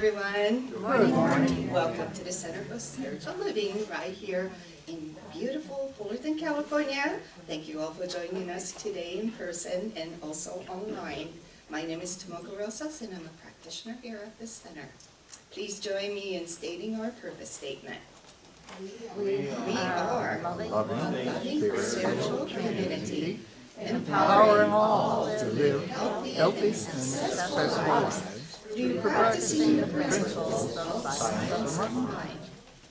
everyone. Good morning. Welcome to the Center for Spiritual Living right here in beautiful Fullerton, California. Thank you all for joining us today in person and also online. My name is Tomoko Rosas and I'm a practitioner here at the center. Please join me in stating our purpose statement. We are a loving spiritual community, empowering all to live healthy and successful lives through practicing the principles of science of mind.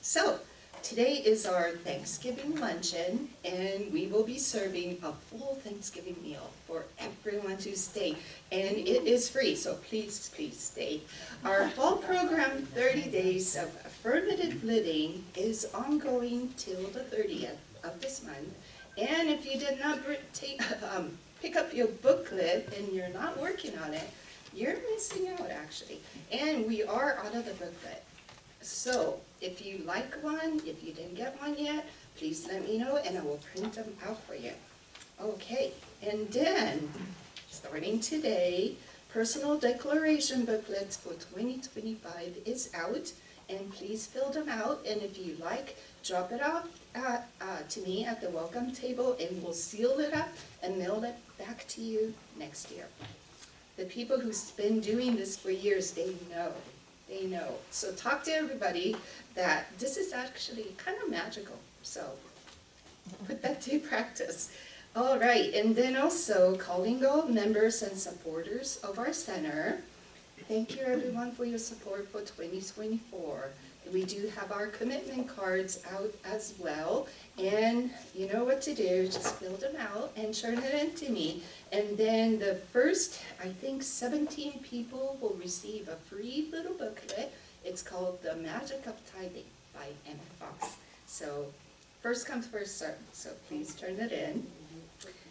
So, today is our Thanksgiving luncheon, and we will be serving a full Thanksgiving meal for everyone to stay. And it is free, so please, please stay. Our whole program, 30 Days of Affirmative Living, is ongoing till the 30th of this month. And if you did not pick up your booklet and you're not working on it, you're missing out actually. And we are out of the booklet. So if you like one, if you didn't get one yet, please let me know and I will print them out for you. Okay, and then starting today, personal declaration booklets for 2025 is out, and please fill them out, and if you like, drop it off to me at the welcome table and we'll seal it up and mail it back to you next year. The people who've been doing this for years, they know. They know. So talk to everybody that this is actually kind of magical. So put that to practice. All right, and then also calling all members and supporters of our center. Thank you everyone for your support for 2024. We do have our commitment cards out as well, and you know what to do, just fill them out and turn it in to me. And then the first, I think 17 people will receive a free little booklet. It's called The Magic of Tithing by Emma Fox. So first comes first served, so please turn it in.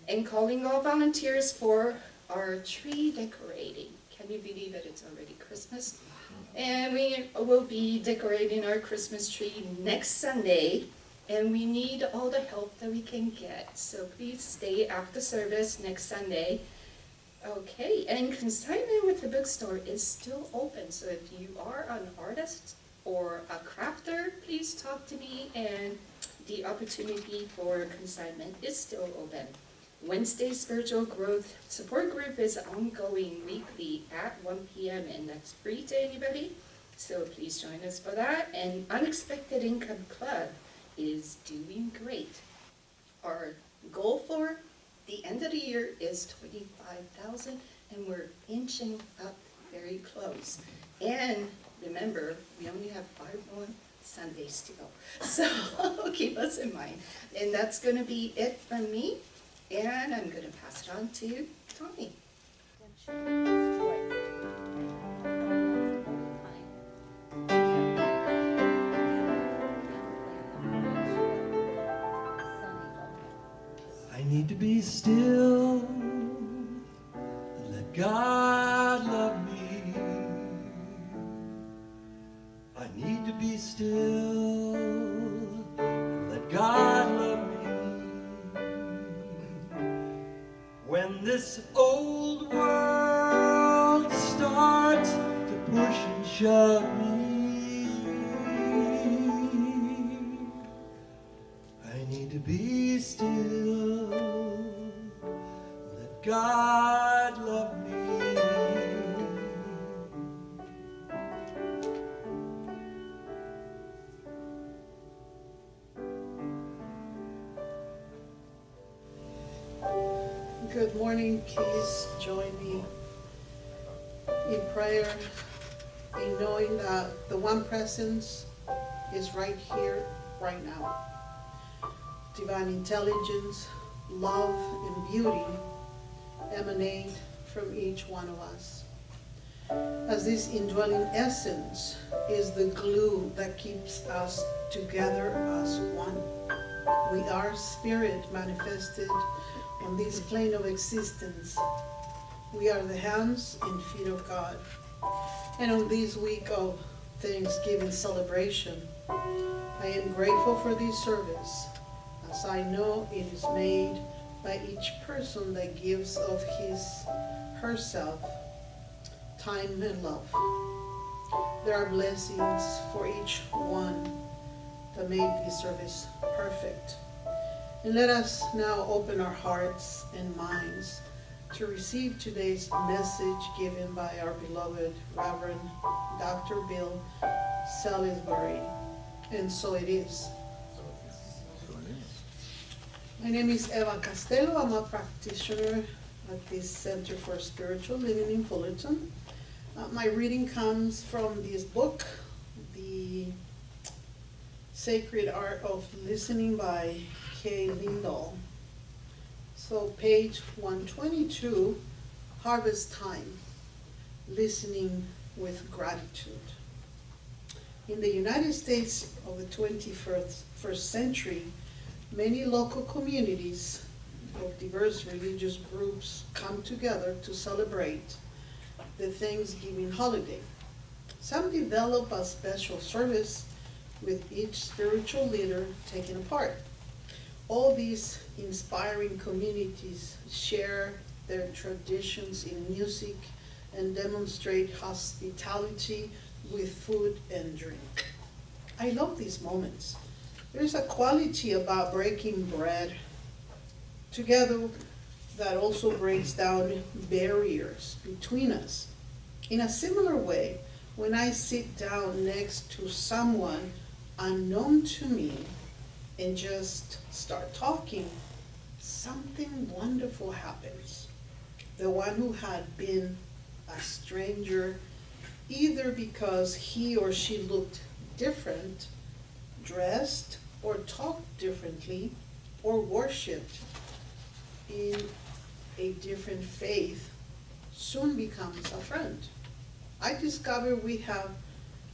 And calling all volunteers for our tree decorating. Can you believe it? It's already Christmas. And we will be decorating our Christmas tree next Sunday, and we need all the help that we can get. So please stay after service next Sunday. Okay, and consignment with the bookstore is still open. So if you are an artist or a crafter, please talk to me, and the opportunity for consignment is still open. Wednesday Spiritual Growth Support Group is ongoing weekly at 1 p.m. and that's free to anybody, so please join us for that. And Unexpected Income Club is doing great. Our goal for the end of the year is $25,000 and we're inching up very close. And remember, we only have 5 more Sundays to go, so keep us in mind. And that's going to be it from me. And I'm going to pass it on to Tommy. I need to be still and let God love me. I need to be still and let God love me. When this old world starts to push and shove me, I need to be still, let God love me. Good morning. Please join me in prayer, in knowing that the one presence is right here, right now. Divine intelligence, love, and beauty emanate from each one of us. As this indwelling essence is the glue that keeps us together as one. We are spirit manifested on this plane of existence. We are the hands and feet of God. And on this week of Thanksgiving celebration, I am grateful for this service, as I know it is made by each person that gives of herself, time and love. There are blessings for each one that made this service perfect. And let us now open our hearts and minds to receive today's message given by our beloved Reverend Dr. Bill Salisbury. And so it is. My name is Eva Castelo. I'm a practitioner at this Center for Spiritual Living in Fullerton. My reading comes from this book, The Sacred Art of Listening by Kay Lindahl. So page 122, Harvest Time, Listening with Gratitude. In the United States of the 21st century, many local communities of diverse religious groups come together to celebrate the Thanksgiving holiday. Some develop a special service with each spiritual leader taking a part. All these inspiring communities share their traditions in music and demonstrate hospitality with food and drink. I love these moments. There's a quality about breaking bread together that also breaks down barriers between us. In a similar way, when I sit down next to someone unknown to me and just start talking, something wonderful happens. The one who had been a stranger, either because he or she looked different, dressed or talked differently, or worshipped in a different faith, soon becomes a friend. I discover we have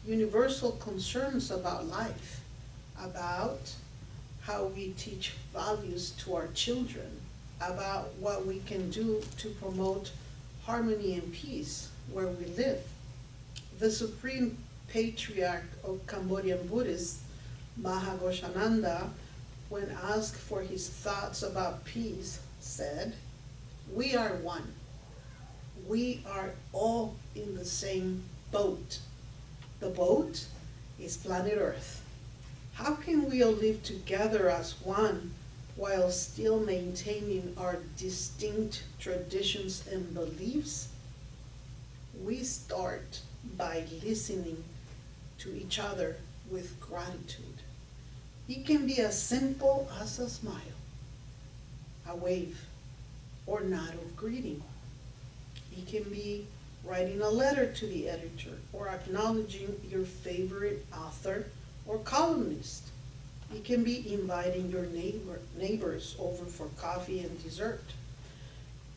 universal concerns about life, about how we teach values to our children, about what we can do to promote harmony and peace where we live. The Supreme Patriarch of Cambodian Buddhists, Mahagoshananda, when asked for his thoughts about peace, said, "We are one. We are all in the same boat. The boat is planet Earth. How can we all live together as one while still maintaining our distinct traditions and beliefs? We start by listening to each other with gratitude. It can be as simple as a smile, a wave, or nod of greeting. It can be writing a letter to the editor or acknowledging your favorite author or columnist. It can be inviting your neighbors over for coffee and dessert.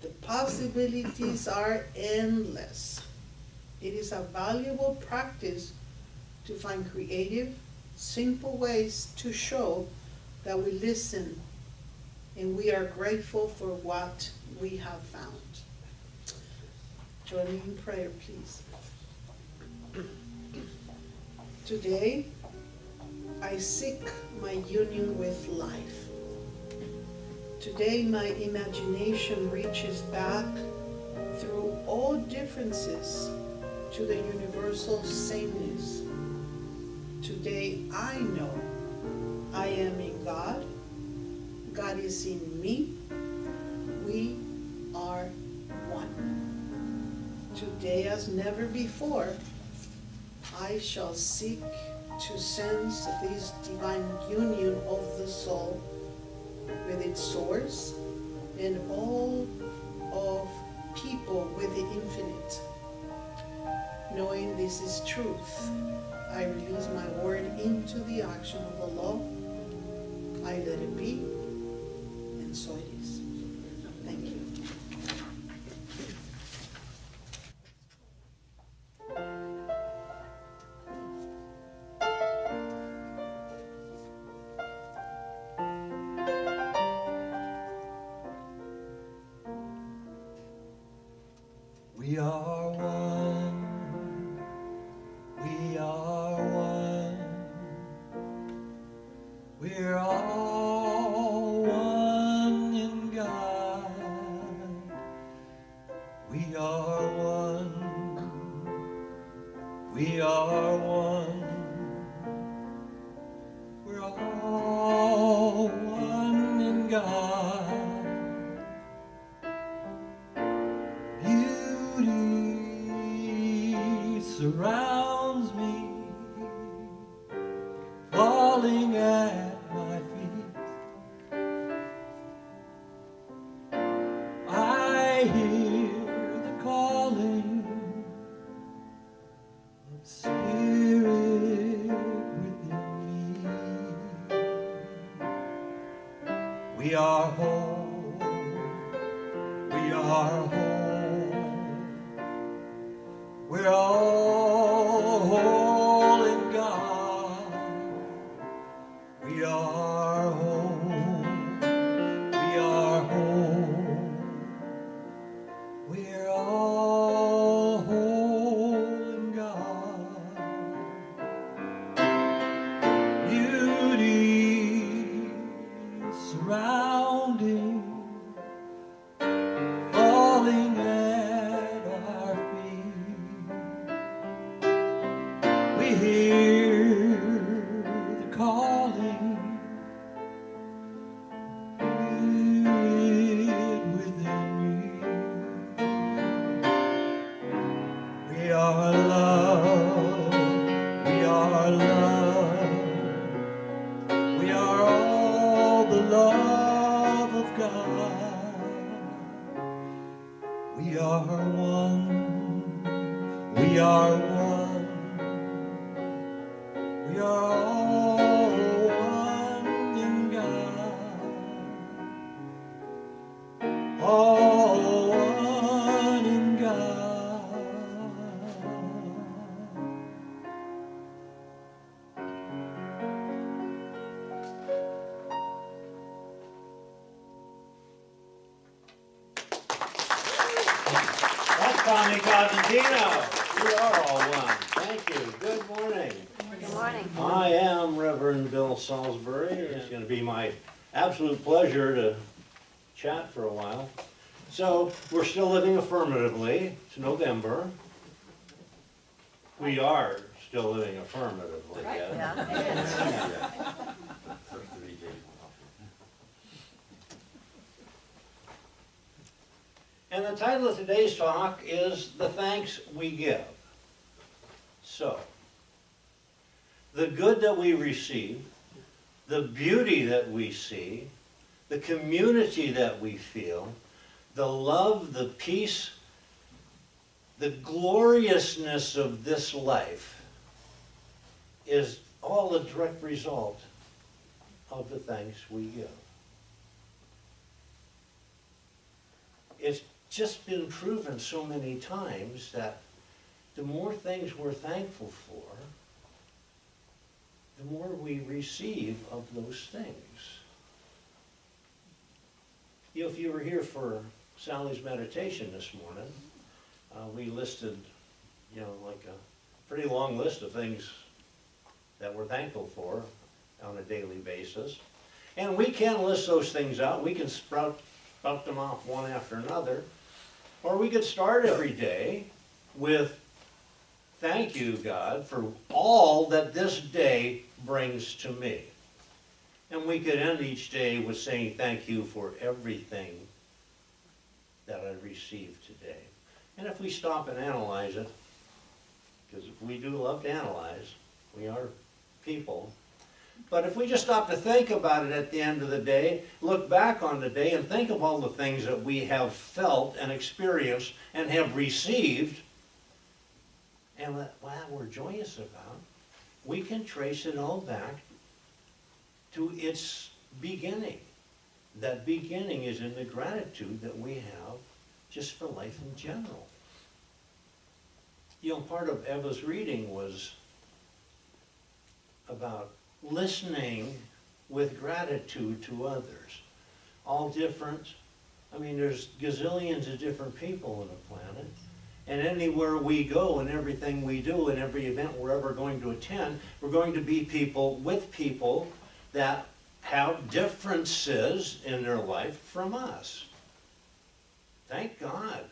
The possibilities are endless. It is a valuable practice to find creative, simple ways to show that we listen and we are grateful for what we have found. Join me in prayer, please. Today, I seek my union with life. Today, my imagination reaches back through all differences to the universal sameness. Today, I know I am in God. God is in me. We are one. Today, as never before, I shall seek to sense this divine union of the soul with its source and all of people with the infinite. Knowing this is truth, I release my word into the action of the law. I let it be, and so it is. Thank you. We are one. We are one. We're all one in God. We are one. We are one. We're all one in God. Beauty surrounds me, falling at my feet. I hear the calling of Spirit within me. We are whole. We are whole. We're all whole in God. We are whole. We are whole. We're all whole in God. Beauty surrounding, falling at our feet. We hear the calling, Spirit within me. We are love, we are love, we are all the love of God. We are one, we are one, we are all one in God. All one in God. That's Tommy Cosentino. We are all one. Thank you. Good morning. Good morning. I am Reverend Bill Salisbury. It's going to be my absolute pleasure to chat for a while. So, we're still living affirmatively. It's November. We are still living affirmatively. Yeah. And the title of today's talk is The Thanks We Give. So, the good that we receive, the beauty that we see, the community that we feel, the love, the peace, the gloriousness of this life is all a direct result of the thanks we give. It's just been proven so many times that the more things we're thankful for, the more we receive of those things. You know, if you were here for Sally's meditation this morning, we listed, you know, like a pretty long list of things that we're thankful for on a daily basis. And we can list those things out. We can spout them off one after another. Or we could start every day with, thank you, God, for all that this day brings to me. And we could end each day with saying, thank you for everything that I received today. And if we stop and analyze it, because we do love to analyze, we are people, but if we just stop to think about it at the end of the day, look back on the day and think of all the things that we have felt and experienced and have received, and that we're joyous about, we can trace it all back to its beginning. That beginning is in the gratitude that we have just for life in general. You know, part of Eva's reading was about listening with gratitude to others. All different. I mean, there's gazillions of different people on the planet. And anywhere we go and everything we do and every event we're ever going to attend, we're going to be people with people that have differences in their life from us. Thank God.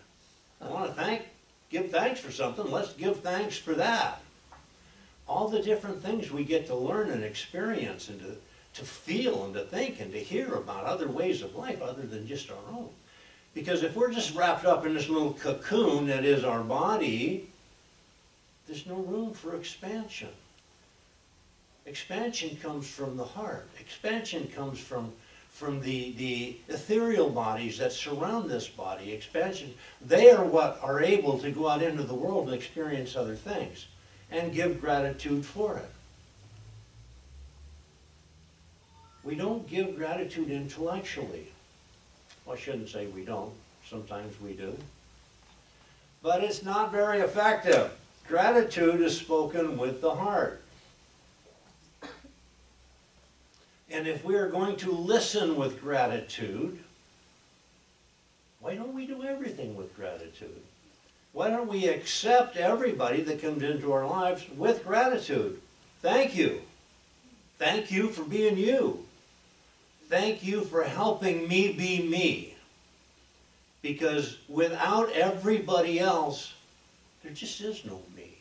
I want to give thanks for something. Let's give thanks for that. all the different things we get to learn and experience and to feel and to think and to hear about other ways of life other than just our own. Because if we're just wrapped up in this little cocoon that is our body, there's no room for expansion. Expansion comes from the heart. Expansion comes from the ethereal bodies that surround this body. Expansion, they are what are able to go out into the world and experience other things and give gratitude for it. We don't give gratitude intellectually. Well, I shouldn't say we don't. Sometimes we do. But it's not very effective. Gratitude is spoken with the heart. And if we are going to listen with gratitude, why don't we do everything with gratitude? Why don't we accept everybody that comes into our lives with gratitude? Thank you. Thank you for being you. Thank you for helping me be me. Because without everybody else, there just is no me.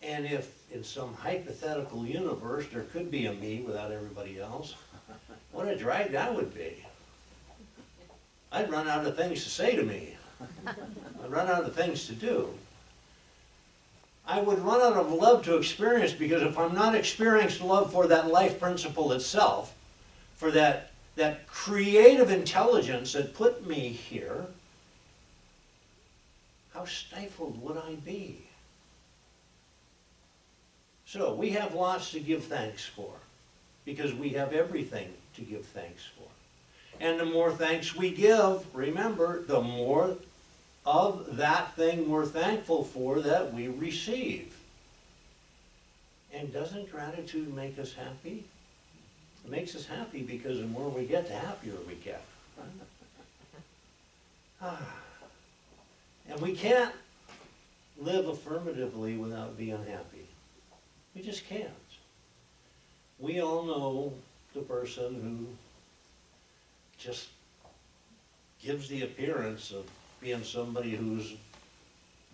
And if in some hypothetical universe there could be a me without everybody else, what a drag that would be. I'd run out of things to say to me. I'd run out of things to do. I would run out of love to experience, because if I'm not experiencing love for that life principle itself, for that creative intelligence that put me here, how stifled would I be? So we have lots to give thanks for, because we have everything to give thanks for. And the more thanks we give, remember, the more of that thing we're thankful for that we receive. And doesn't gratitude make us happy? It makes us happy because the more we get, the happier we get. And we can't live affirmatively without being happy. We just can't. We all know the person who just gives the appearance of being somebody whose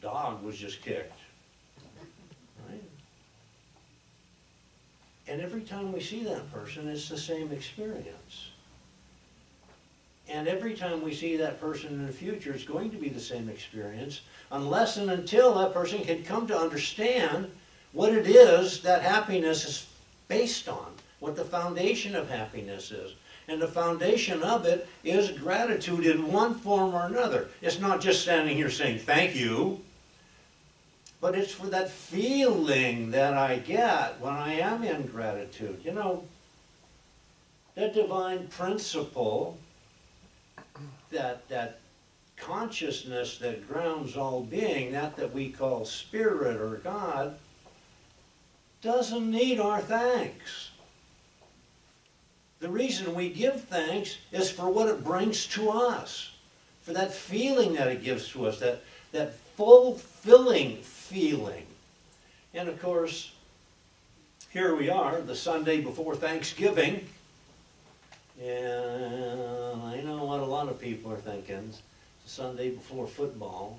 dog was just kicked. Right? And every time we see that person, it's the same experience. And every time we see that person in the future, it's going to be the same experience, unless and until that person can come to understand what it is that happiness is based on, what the foundation of happiness is. And the foundation of it is gratitude in one form or another. It's not just standing here saying thank you, but it's for that feeling that I get when I am in gratitude. You know, that divine principle, that consciousness that grounds all being, that we call spirit or God, doesn't need our thanks. The reason we give thanks is for what it brings to us, for that feeling that it gives to us, that fulfilling feeling. And of course, here we are, the Sunday before Thanksgiving, and I know what a lot of people are thinking. It's the Sunday before football.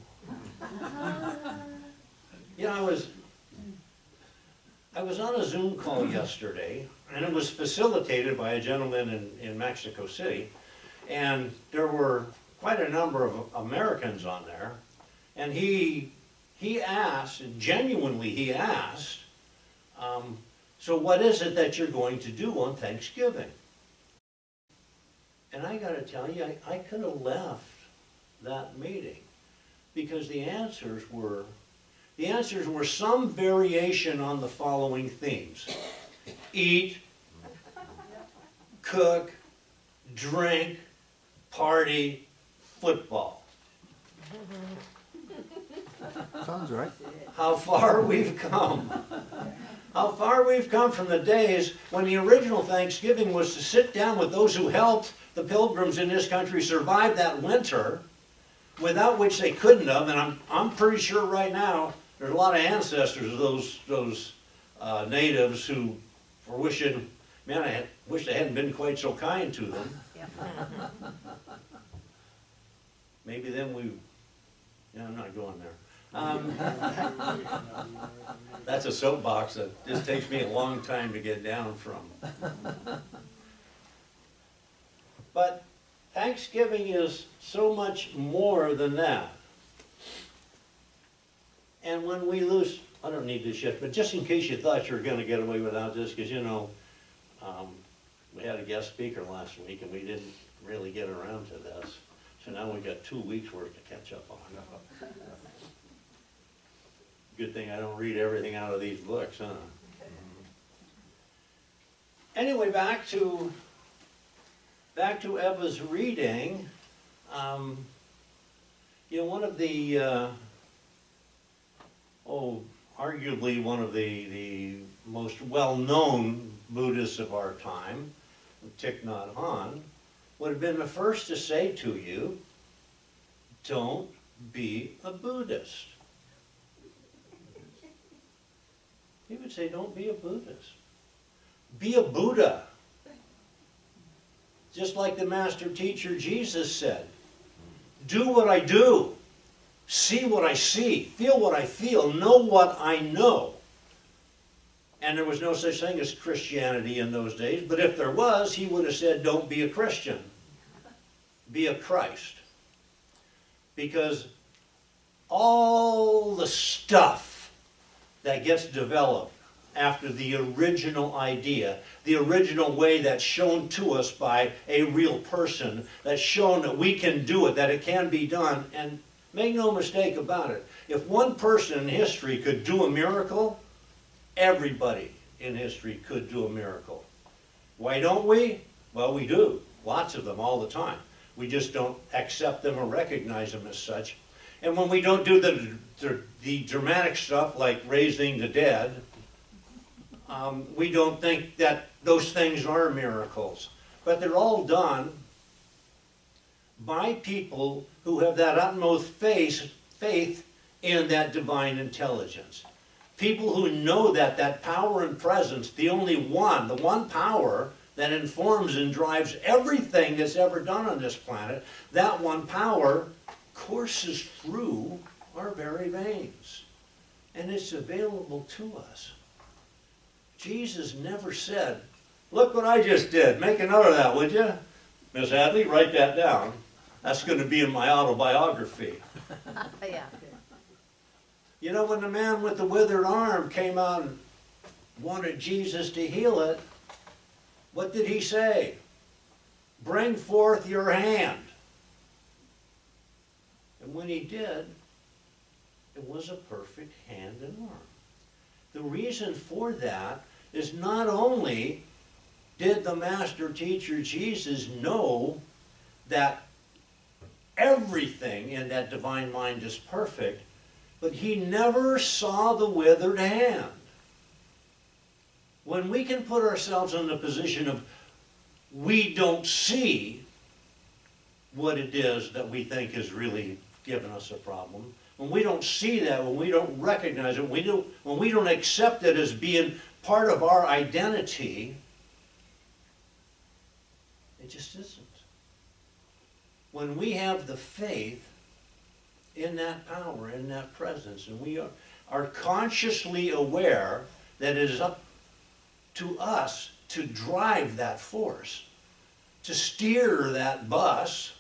You know, I was on a Zoom call yesterday, and it was facilitated by a gentleman in Mexico City, and there were quite a number of Americans on there, and he asked, genuinely he asked, so what is it that you're going to do on Thanksgiving? And I got to tell you, I could have left that meeting, because the answers were some variation on the following themes: eat, cook, drink, party, football. Sounds right. How far we've come. How far we've come from the days when the original Thanksgiving was to sit down with those who helped the pilgrims in this country survive that winter, without which they couldn't have. And I'm pretty sure right now there's a lot of ancestors of those natives who were wishing, man, I wish they hadn't been quite so kind to them. Maybe then I'm not going there. That's a soapbox that just takes me a long time to get down from. But Thanksgiving is so much more than that. And when we lose, I don't need this yet, but just in case you thought you were going to get away without this, because you know, we had a guest speaker last week and we didn't really get around to this. So now we've got 2 weeks worth to catch up on. Good thing I don't read everything out of these books, huh? Anyway, back to Eva's reading. You know, one of the arguably one of the most well-known Buddhists of our time, Thich Nhat Hanh, would have been the first to say to you, don't be a Buddhist. He would say, don't be a Buddhist. Be a Buddha. Just like the master teacher Jesus said, do what I do. See what I see, feel what I feel, know what I know. And there was no such thing as Christianity in those days, but if there was, he would have said, don't be a Christian, be a Christ. Because all the stuff that gets developed after the original idea, the original way that's shown to us by a real person, that's shown that we can do it, that it can be done, and make no mistake about it. If one person in history could do a miracle, everybody in history could do a miracle. Why don't we? Well, we do. Lots of them all the time. We just don't accept them or recognize them as such. And when we don't do the dramatic stuff like raising the dead, we don't think that those things are miracles. But they're all done by people who have that utmost faith in that divine intelligence. People who know that that power and presence, the one power that informs and drives everything that's ever done on this planet, that one power courses through our very veins. And it's available to us. Jesus never said, look what I just did. Make a note of that, would you? Miss Hadley, write that down. That's going to be in my autobiography. Yeah. You know, when the man with the withered arm came out and wanted Jesus to heal it, what did he say? Bring forth your hand. And when he did, it was a perfect hand and arm. The reason for that is not only did the master teacher Jesus know that everything in that divine mind is perfect, but he never saw the withered hand. When we can put ourselves in the position of we don't see what it is that we think is really giving us a problem, when we don't see that, when we don't recognize it, when we don't accept it as being part of our identity, it just isn't. When we have the faith in that power, in that presence, and we are consciously aware that it is up to us to drive that force, to steer that bus,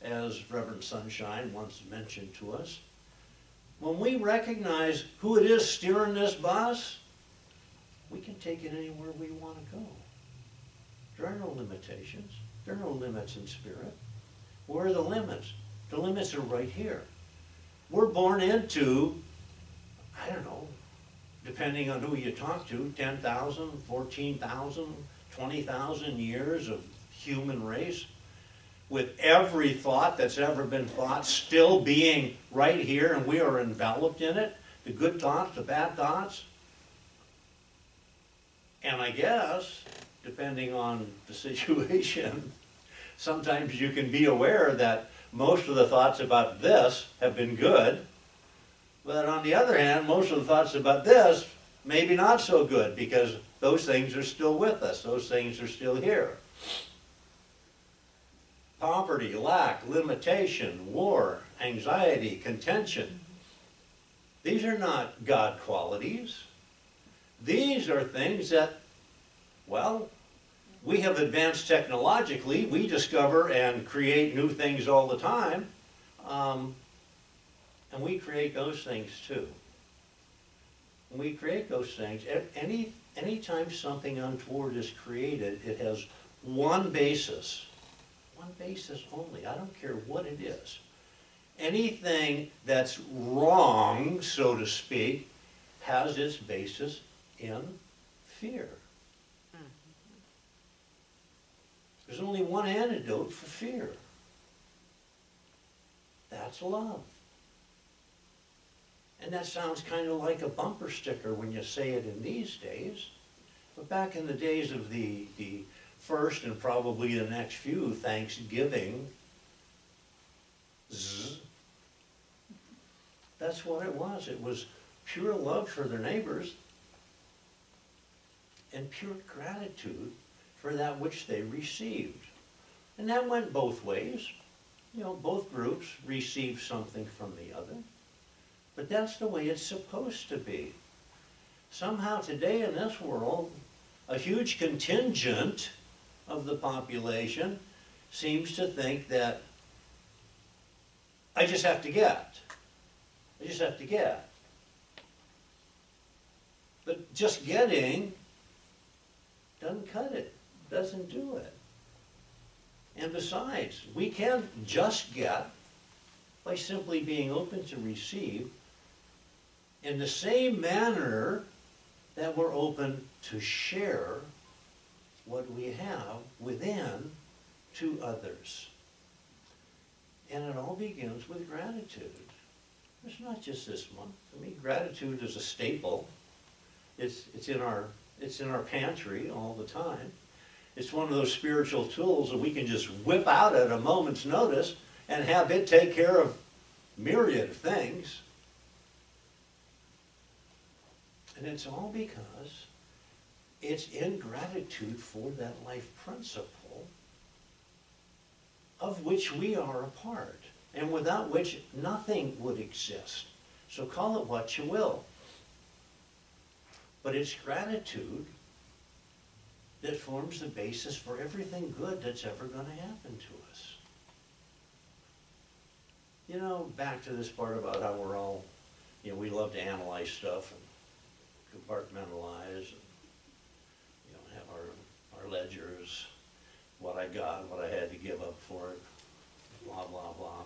as Reverend Sunshine once mentioned to us. When we recognize who it is steering this bus, we can take it anywhere we want to go. There are no limitations. There are no limits in spirit. Where are the limits? The limits are right here. We're born into, I don't know, depending on who you talk to, 10,000, 14,000, 20,000 years of human race, with every thought that's ever been thought still being right here, and we are enveloped in it, the good thoughts, the bad thoughts. And I guess, depending on the situation, sometimes you can be aware that most of the thoughts about this have been good, but on the other hand, most of the thoughts about this maybe not so good, because those things are still with us. Those things are still here. Poverty, lack, limitation, war, anxiety, contention. These are not God qualities. These are things that, well, we have advanced technologically. We discover and create new things all the time. And we create those things too. When we create those things, anytime something untoward is created, it has one basis only. I don't care what it is. Anything that's wrong, so to speak, has its basis in fear. There's only one antidote for fear. That's love. And that sounds kind of like a bumper sticker when you say it in these days. But back in the days of the first and probably the next few Thanksgiving, that's what it was. It was pure love for their neighbors and pure gratitude for that which they received. And that went both ways. You know, both groups received something from the other. But that's the way it's supposed to be. Somehow today in this world, a huge contingent of the population seems to think that I just have to get. I just have to get. But just getting doesn't cut it, doesn't do it. And besides, we can't just get by simply being open to receive in the same manner that we're open to share what we have within to others. And it all begins with gratitude. It's not just this month. I mean, gratitude is a staple. It's in our pantry all the time. It's one of those spiritual tools that we can just whip out at a moment's notice and have it take care of myriad things. And it's all because it's in gratitude for that life principle of which we are a part, and without which nothing would exist. So call it what you will. But it's gratitude that forms the basis for everything good that's ever going to happen to us. You know, back to this part about how we're all, you know, we love to analyze stuff and compartmentalize and, you know, have our ledgers, what I got, what I had to give up for it, blah, blah, blah.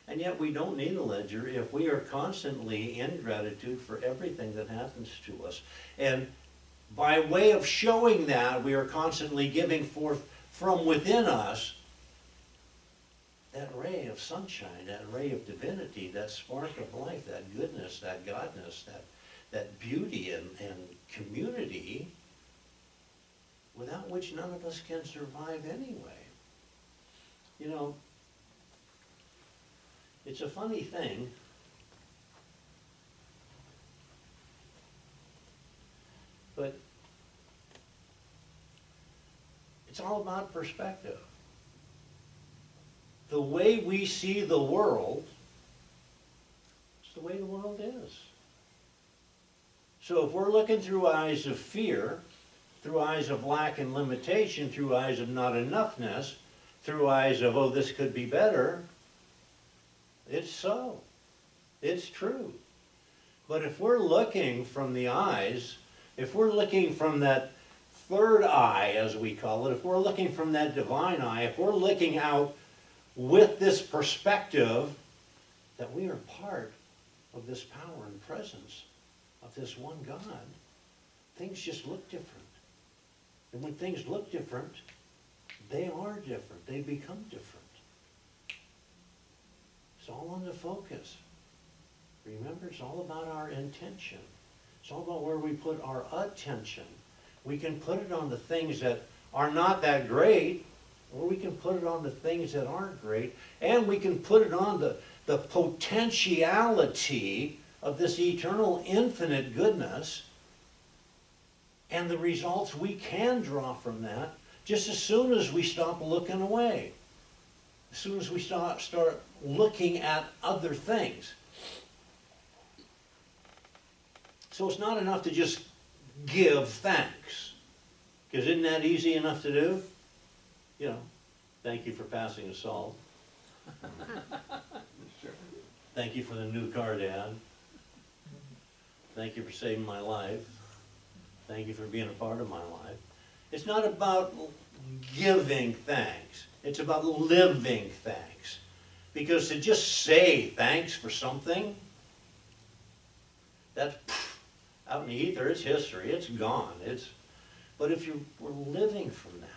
And yet we don't need a ledger if we are constantly in gratitude for everything that happens to us. And by way of showing that, we are constantly giving forth from within us that ray of sunshine, that ray of divinity, that spark of life, that goodness, that godness, that beauty and community, without which none of us can survive anyway. You know, it's a funny thing, but it's all about perspective. The way we see the world is the way the world is. So if we're looking through eyes of fear, through eyes of lack and limitation, through eyes of not enoughness, through eyes of, oh, this could be better, it's so. It's true. But if we're looking from the eyes, if we're looking from that third eye, as we call it, if we're looking from that divine eye, if we're looking out with this perspective that we are part of this power and presence of this one God, things just look different. And when things look different, they are different. They become different. It's all on the focus. Remember, it's all about our intention. It's all about where we put our attention. We can put it on the things that are not that great, or we can put it on the things that aren't great, and we can put it on the potentiality of this eternal infinite goodness and the results we can draw from that just as soon as we stop looking away, as soon as we start looking at other things. So it's not enough to just give thanks. Because isn't that easy enough to do? You know, thank you for passing the salt. Thank you for the new car, Dad. Thank you for saving my life. Thank you for being a part of my life. It's not about giving thanks. It's about living thanks. Because to just say thanks for something, that's out in the ether, it's history, it's gone. But if we're living from that,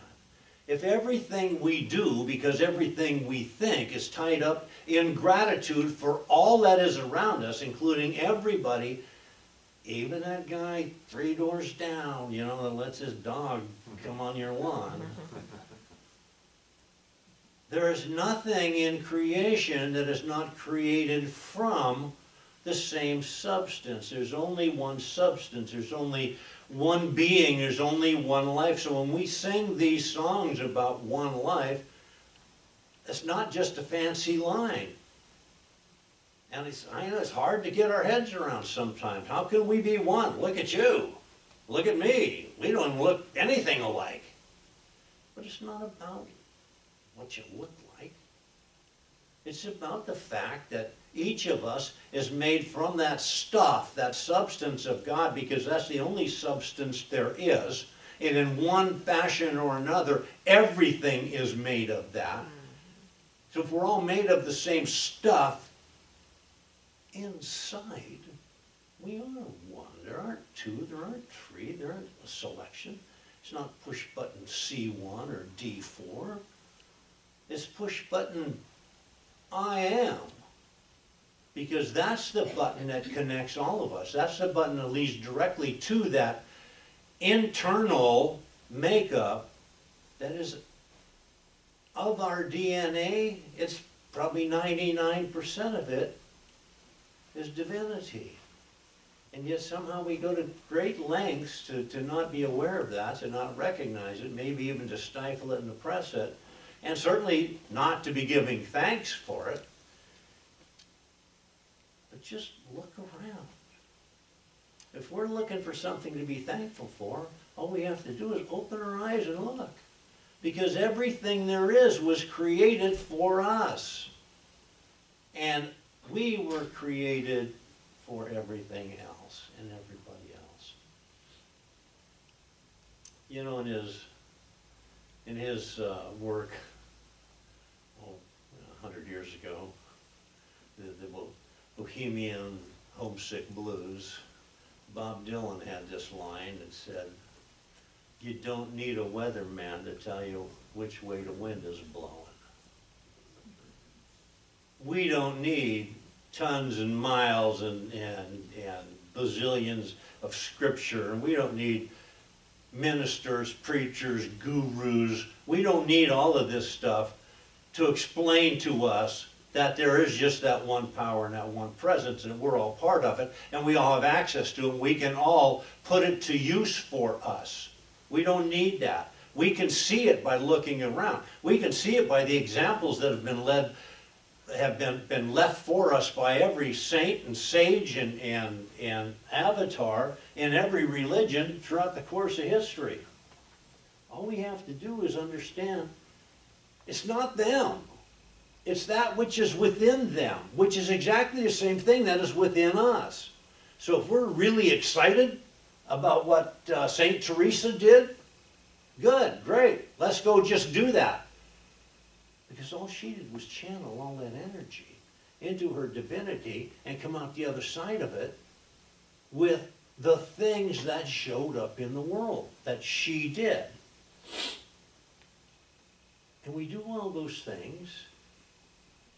if everything we do, because everything we think is tied up in gratitude for all that is around us, including everybody, even that guy 3 doors down, you know, that lets his dog come on your lawn. There is nothing in creation that is not created from the same substance. There's only one substance. There's only one being. There's only one life. So when we sing these songs about one life, it's not just a fancy line. And I know it's hard to get our heads around sometimes. How can we be one? Look at you. Look at me. We don't look anything alike. But it's not about what you look like. It's about the fact that each of us is made from that stuff, that substance of God, because that's the only substance there is. And in one fashion or another, everything is made of that. So if we're all made of the same stuff, inside, we are one. There aren't 2, there aren't 3, there aren't a selection. It's not push button C1 or D4. It's push button I am. Because that's the button that connects all of us. That's the button that leads directly to that internal makeup that is of our DNA. It's probably 99% of it is divinity. And yet somehow we go to great lengths to not be aware of that, to not recognize it, maybe even to stifle it and oppress it, and certainly not to be giving thanks for it. But just look around. If we're looking for something to be thankful for, all we have to do is open our eyes and look. Because everything there is was created for us. And we were created for everything else and everybody else. You know, in his work, 100 years ago, the Bohemian Homesick Blues, Bob Dylan had this line that said, "You don't need a weatherman to tell you which way the wind is blowing." We don't need tons and miles and bazillions of scripture, and we don't need ministers, preachers, gurus. We don't need all of this stuff to explain to us that there is just that one power and that one presence, and we're all part of it, and we all have access to it, and we can all put it to use for us. We don't need that. We can see it by looking around. We can see it by the examples that have been left for us by every saint and sage and avatar in every religion throughout the course of history. All we have to do is understand it's not them. It's that which is within them, which is exactly the same thing that is within us. So if we're really excited about what St. Teresa did, good, great, let's go just do that. Because all she did was channel all that energy into her divinity and come out the other side of it with the things that showed up in the world that she did. And we do all those things.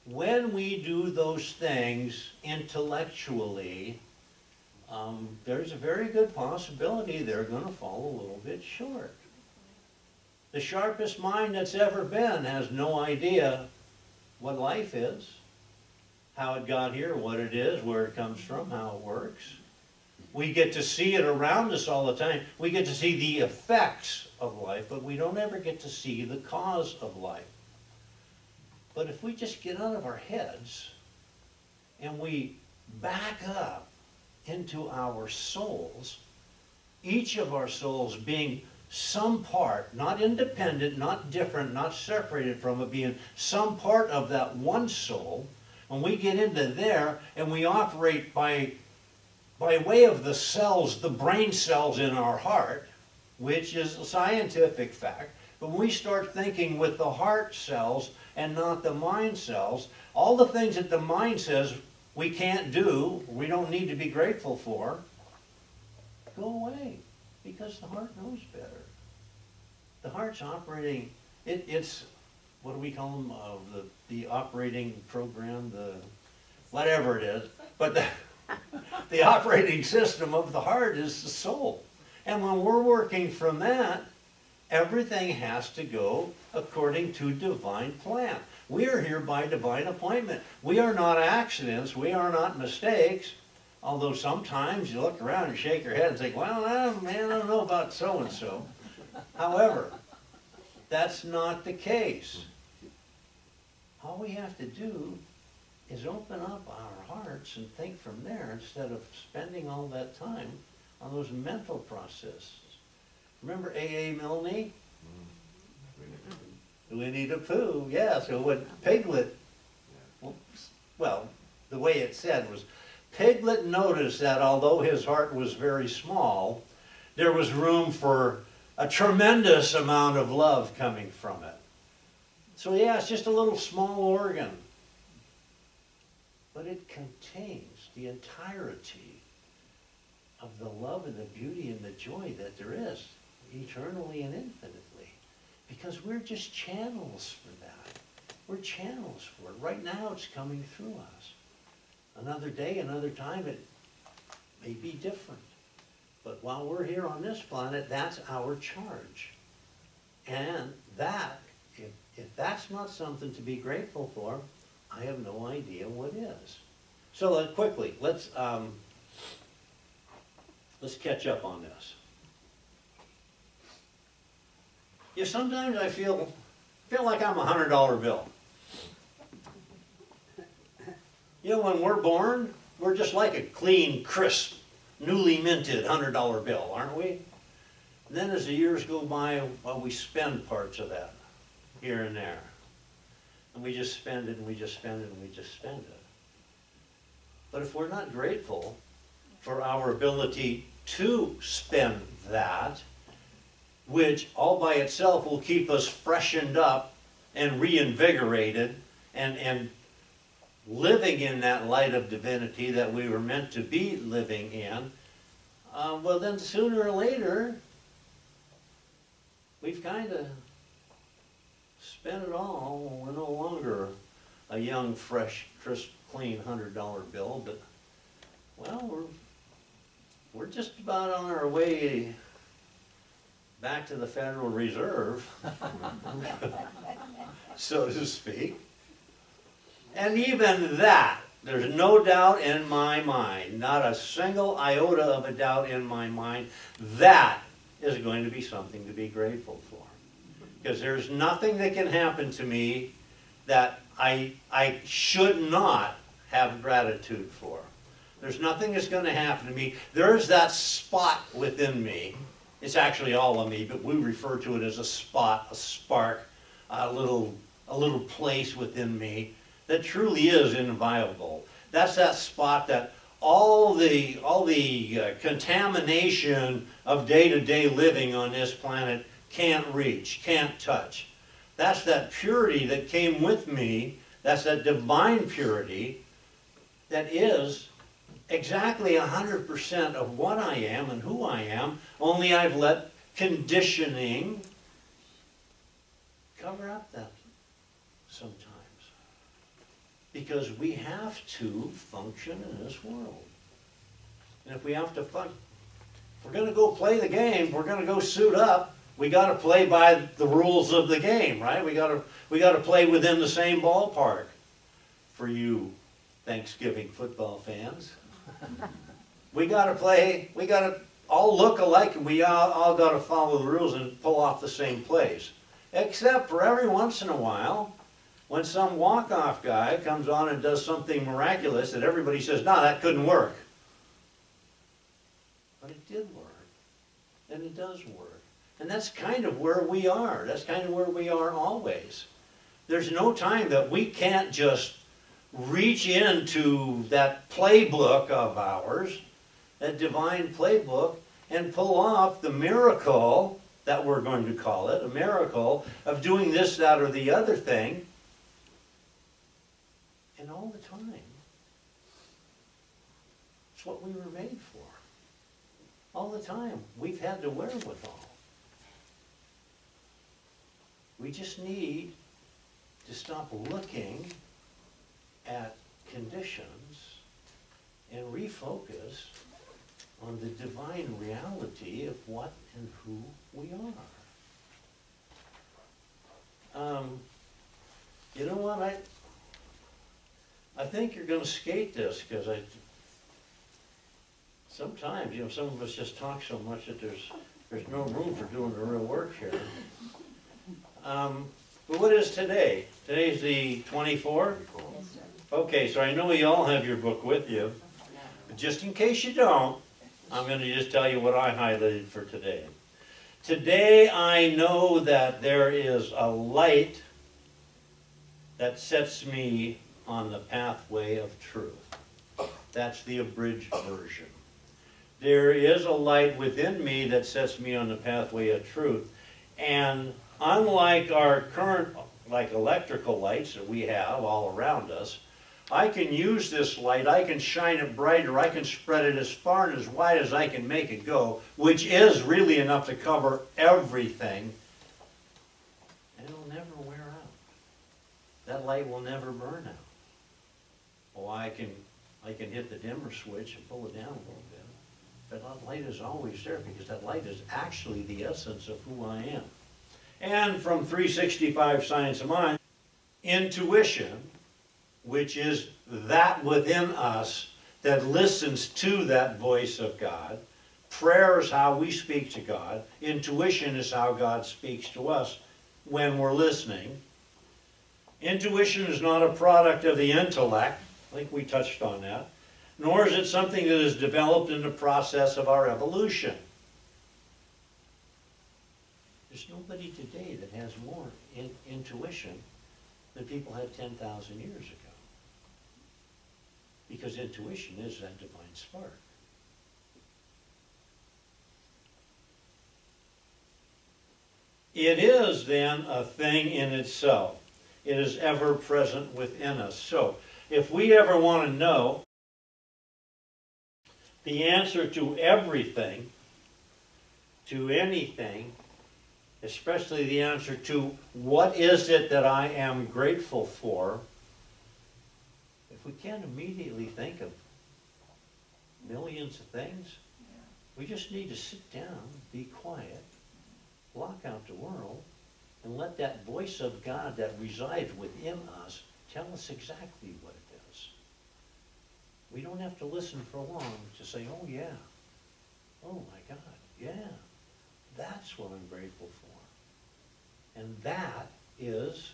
When we do those things intellectually, there's a very good possibility they're going to fall a little bit short. The sharpest mind that's ever been has no idea what life is, how it got here, what it is, where it comes from, how it works. We get to see it around us all the time. We get to see the effects of life, but we don't ever get to see the cause of life. But if we just get out of our heads and we back up into our souls, each of our souls being some part, not independent, not different, not separated from it, being some part of that one soul, when we get into there and we operate by way of the cells, the brain cells in our heart, which is a scientific fact, but when we start thinking with the heart cells and not the mind cells, all the things that the mind says we can't do, we don't need to be grateful for, go away, because the heart knows better. The heart's operating, it's, what do we call them, the operating program, the, whatever it is, but the operating system of the heart is the soul. And when we're working from that, everything has to go according to divine plan. We are here by divine appointment. We are not accidents. We are not mistakes. Although sometimes you look around and shake your head and think, well, man, I don't know about so-and-so. However, that's not the case. All we have to do is open up our hearts and think from there instead of spending all that time on those mental processes. Remember A.A. Milne? Winnie the Pooh, yeah. So when Piglet, well, the way it said was, Piglet noticed that although his heart was very small, there was room for a tremendous amount of love coming from it. So yeah, it's just a little small organ, but it contains the entirety of the love and the beauty and the joy that there is, eternally and infinitely. Because we're just channels for that. We're channels for it. Right now it's coming through us. Another day, another time, it may be different. But while we're here on this planet, that's our charge. And that, if that's not something to be grateful for, I have no idea what is. So quickly, let's catch up on this. Yeah, sometimes I feel like I'm a $100 bill. You know, when we're born, we're just like a clean, crisp, newly minted $100 bill, aren't we? And then as the years go by, well, we spend parts of that here and there. And we just spend it, and we just spend it, and we just spend it. But if we're not grateful for our ability to spend that, which all by itself will keep us freshened up and reinvigorated and living in that light of divinity that we were meant to be living in, well then sooner or later, we've kind of spent it all. We're no longer a young, fresh, crisp, clean $100 bill, but, well, we're just about on our way back to the Federal Reserve, so to speak. And even that, there's no doubt in my mind, not a single iota of a doubt in my mind, that is going to be something to be grateful for. Because there's nothing that can happen to me that I should not have gratitude for. There's nothing that's going to happen to me. There's that spot within me. It's actually all of me, but we refer to it as a spot, a spark, a little place within me that truly is inviolable. That's that spot that all the contamination of day-to-day living on this planet can't reach, can't touch. That's that purity that came with me. That's that divine purity that is exactly 100% of what I am and who I am, only I've let conditioning cover up that sometimes. Because we have to function in this world. And if we have to function, if we're going to go play the game, we're going to go suit up, we got to play by the rules of the game, right? We got to play within the same ballpark. For you Thanksgiving football fans, we got to play. We got to all look alike, and we all got to follow the rules and pull off the same plays. Except for every once in a while, when some walk-off guy comes on and does something miraculous that everybody says, "No, that couldn't work." but it did work. And it does work. And that's kind of where we are. That's kind of where we are always. There's no time that we can't just reach into that playbook of ours, that divine playbook, and pull off the miracle, that we're going to call it, a miracle of doing this, that, or the other thing. And all the time, it's what we were made for. All the time, we've had the wherewithal. We just need to stop looking at conditions and refocus on the divine reality of what and who we are. You know what, I think you're going to skate this, because sometimes, you know, some of us just talk so much that there's no room for doing the real work here. But what is today? Today's the 24th? Okay, so I know you all have your book with you. But just in case you don't, I'm going to just tell you what I highlighted for today. Today I know that there is a light that sets me on the pathway of truth. That's the abridged version. There is a light within me that sets me on the pathway of truth. And unlike our current, like electrical lights that we have all around us, I can use this light, I can shine it brighter, I can spread it as far and as wide as I can make it go, which is really enough to cover everything, and it'll never wear out. That light will never burn out. Oh, I can hit the dimmer switch and pull it down a little bit, but that light is always there, because that light is actually the essence of who I am. And from 365 Science of Mind, intuition, which is that within us that listens to that voice of God. Prayer is how we speak to God. Intuition is how God speaks to us when we're listening. Intuition is not a product of the intellect. I think we touched on that. Nor is it something that is developed in the process of our evolution. There's nobody today that has more intuition than people had 10,000 years ago. Because intuition is that divine spark. It is then a thing in itself. It is ever present within us. So, if we ever want to know the answer to everything, to anything, especially the answer to what is it that I am grateful for, if we can't immediately think of millions of things, we just need to sit down, be quiet, block out the world, and let that voice of God that resides within us tell us exactly what it is. We don't have to listen for long to say, oh yeah, oh my God, yeah, that's what I'm grateful for. And that is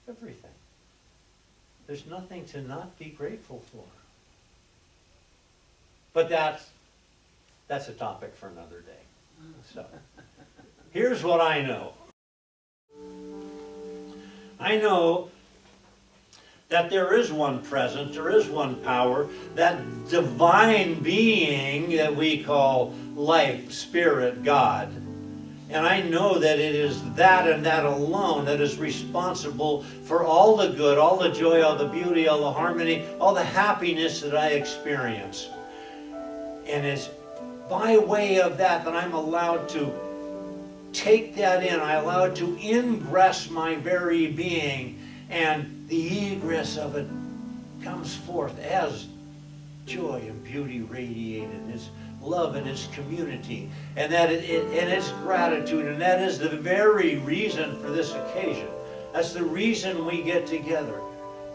everything. There's nothing to not be grateful for. But that's a topic for another day. So, here's what I know. I know that there is one presence, there is one power, that divine being that we call life, spirit, God. And I know that it is that and that alone that is responsible for all the good, all the joy, all the beauty, all the harmony, all the happiness that I experience. And it's by way of that I'm allowed to take that in. I'm allowed to ingress my very being, and the egress of it comes forth as joy and beauty radiated. It's love and its community, and that and its gratitude, and that is the very reason for this occasion. That's the reason we get together.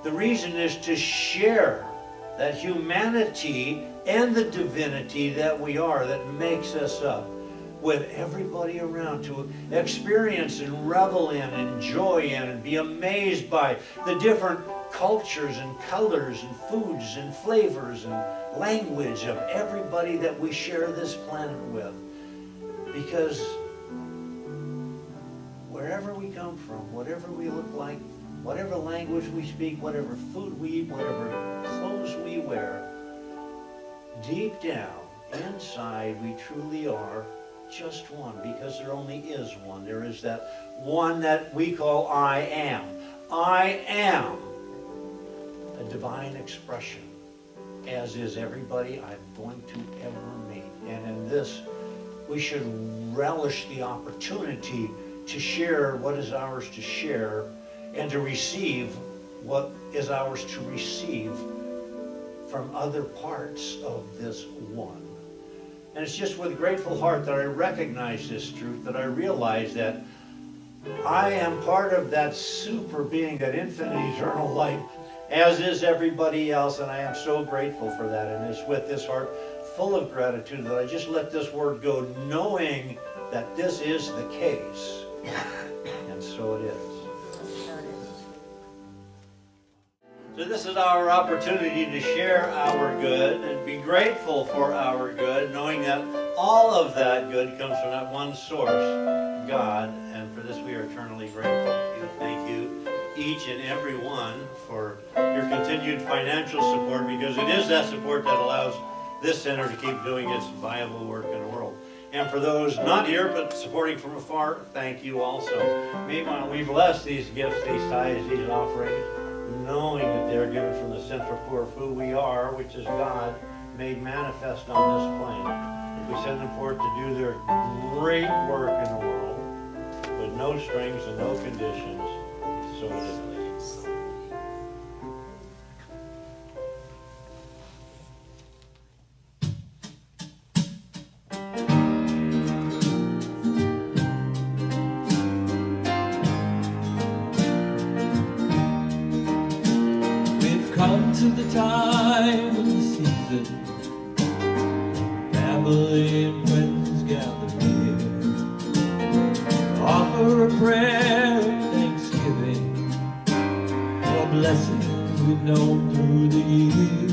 The reason is to share that humanity and the divinity that we are, that makes us up, with everybody around, to experience and revel in, enjoy in, and be amazed by the different cultures and colors and foods and flavors and language of everybody that we share this planet with. Because wherever we come from, whatever we look like, whatever language we speak, whatever food we eat, whatever clothes we wear, deep down, inside, we truly are just one, because there only is one. There is that one that we call I am. I am a divine expression, as is everybody I'm going to ever meet. And in this, we should relish the opportunity to share what is ours to share and to receive what is ours to receive from other parts of this one. And it's just with a grateful heart that I recognize this truth, that I realize that I am part of that super being, that infinite eternal light, as is everybody else, and I am so grateful for that. And it's with this heart full of gratitude that I just let this word go, knowing that this is the case. And so it is. So this is our opportunity to share our good and be grateful for our good, knowing that all of that good comes from that one source, God, and for this we are eternally grateful. Thank you, each and every one, for your continued financial support, because it is that support that allows this center to keep doing its viable work in the world. And for those not here but supporting from afar, thank you also. Meanwhile, we bless these gifts, these tithes, these offerings, knowing that they are given from the central core of who we are, which is God, made manifest on this plane. We send them forth to do their great work in the world with no strings and no conditions. So it is. To the time and the season, family and friends gather here, offer a prayer of thanksgiving for blessings we've known through the years.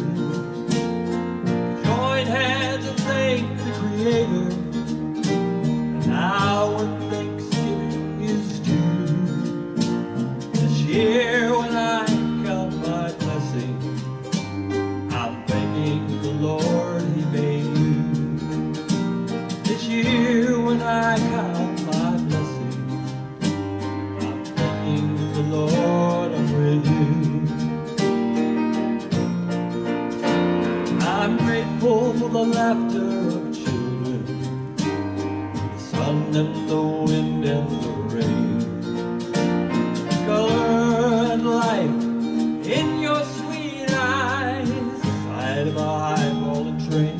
Join hands and thank the Creator, and now when Thanksgiving is due, this year when I count my blessings, Lord, He made you. This year when I count my blessings, I'm thanking the Lord I'm with you. I'm grateful for the laughter of children, the sun and the wind and the rain, the color and life in your sweet eyes, side of a high-fallen train.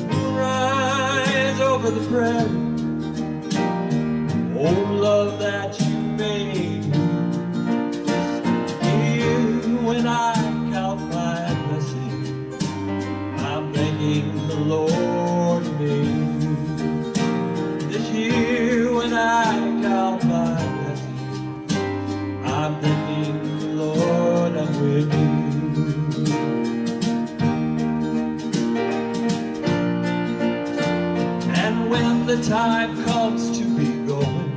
Moonrise over the prairie, oh love that you made. Here when I count my blessings, I'm thanking the Lord He made. This year when I count my blessings, I'm thanking the Lord I'm with you. When the time comes to be going,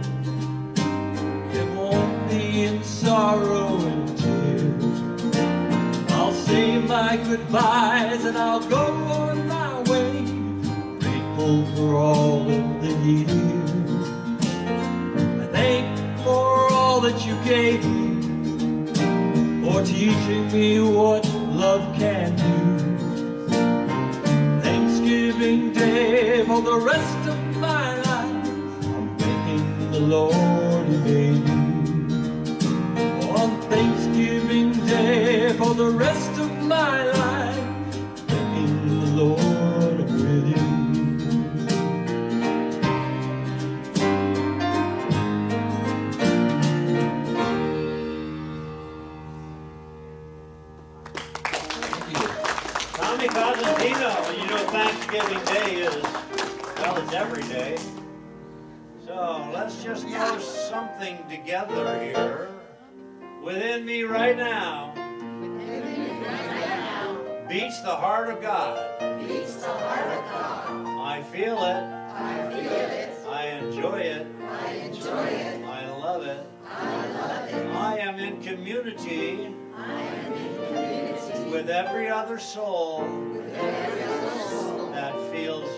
it won't be in sorrow and tears. I'll say my goodbyes and I'll go on my way, grateful for all of the years. I thank you for all that you gave me, for teaching me what love can do. Thanksgiving Day for the rest of my life, I'm thanking the Lord He made you. On Thanksgiving Day for the rest of my life, thanking the Lord I'm with you. Tommy Cosentino, you know Thanksgiving Day is, well, it's every day. So let's just know something together here. within me right now beats the heart of God. I feel it. I enjoy it. I love it. I am in community with every other soul that feels